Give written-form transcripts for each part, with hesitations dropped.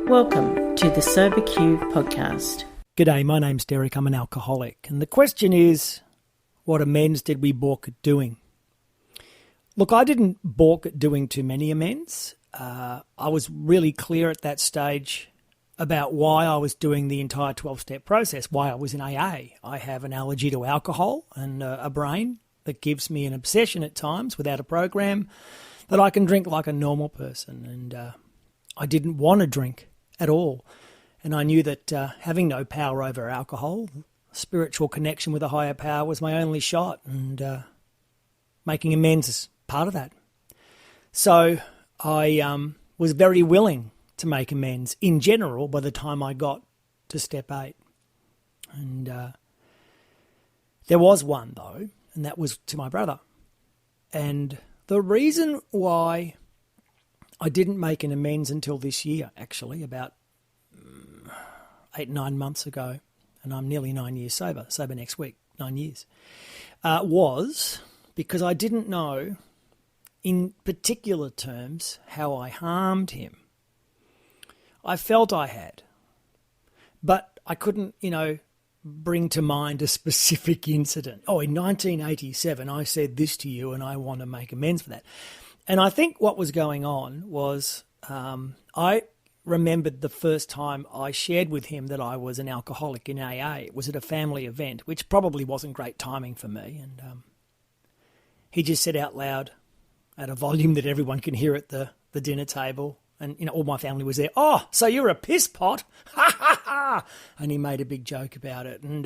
Welcome to the SoberQ podcast. G'day, my name's Derek. I'm an alcoholic. And the question is, what amends did we balk at doing? Look, I didn't balk at doing too many amends. I was really clear at that stage about why I was doing the entire 12-step process, why I was in AA. I have an allergy to alcohol and a brain that gives me an obsession at times without a program that I can drink like a normal person. And I didn't want to drink at all. And I knew that having no power over alcohol, spiritual connection with a higher power was my only shot, and making amends is part of that. So I was very willing to make amends in general by the time I got to step 8. And there was one, though, and that was to my brother. And the reason why I didn't make an amends until this year, actually, about 8-9 months ago, and I'm nearly 9 years sober next week, 9 years, was because I didn't know in particular terms how I harmed him. I felt I had, but I couldn't, bring to mind a specific incident. Oh, in 1987, I said this to you and I want to make amends for that. And I think what was going on was I remembered the first time I shared with him that I was an alcoholic in AA. It was at a family event, which probably wasn't great timing for me. And he just said out loud at a volume that everyone can hear at the dinner table, and all my family was there, "Oh, so you're a piss pot?" Ha ha ha! And he made a big joke about it. And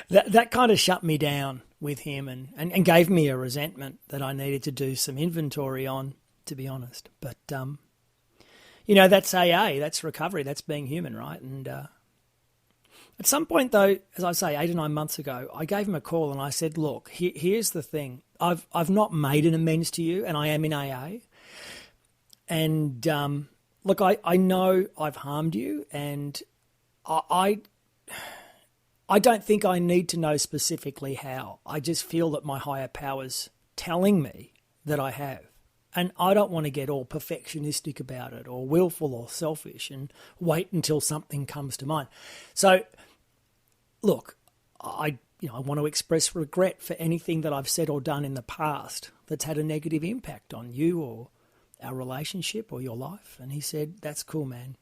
that kind of shut me down with him and gave me a resentment that I needed to do some inventory on, to be honest. But, that's AA, that's recovery, that's being human, right? And at some point, though, as I say, 8 or 9 months ago, I gave him a call and I said, look, here's the thing. I've not made an amends to you, and I am in AA. And, look, I know I've harmed you, and I don't think I need to know specifically how. I just feel that my higher power's telling me that I have. And I don't want to get all perfectionistic about it or willful or selfish and wait until something comes to mind. So, look, I want to express regret for anything that I've said or done in the past that's had a negative impact on you or our relationship or your life. And he said, that's cool, man.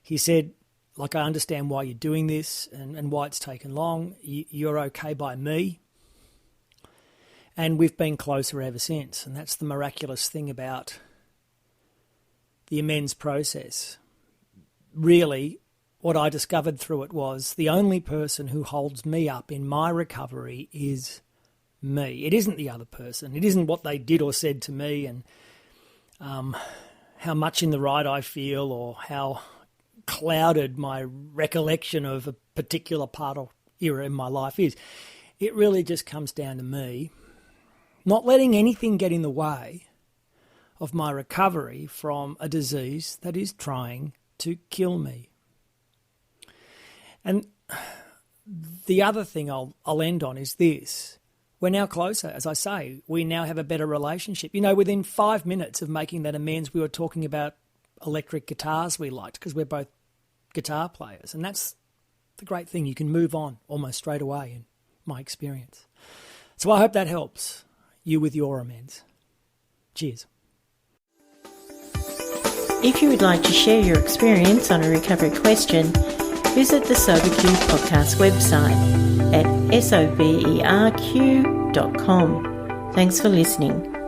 He said, I understand why you're doing this and why it's taken long. You're okay by me. And we've been closer ever since. And that's the miraculous thing about the amends process. Really, what I discovered through it was the only person who holds me up in my recovery is me. It isn't the other person. It isn't what they did or said to me and how much in the right I feel or how clouded my recollection of a particular part or era in my life is. It really just comes down to me not letting anything get in the way of my recovery from a disease that is trying to kill me. And the other thing I'll end on is this. We're now closer, as I say. We now have a better relationship. Within 5 minutes of making that amends, we were talking about electric guitars we liked because we're both guitar players. And that's the great thing. You can move on almost straight away in my experience. So I hope that helps you with your amends. Cheers. If you would like to share your experience on a recovery question, visit the SoberQ podcast website at SoberQ.com. Thanks for listening.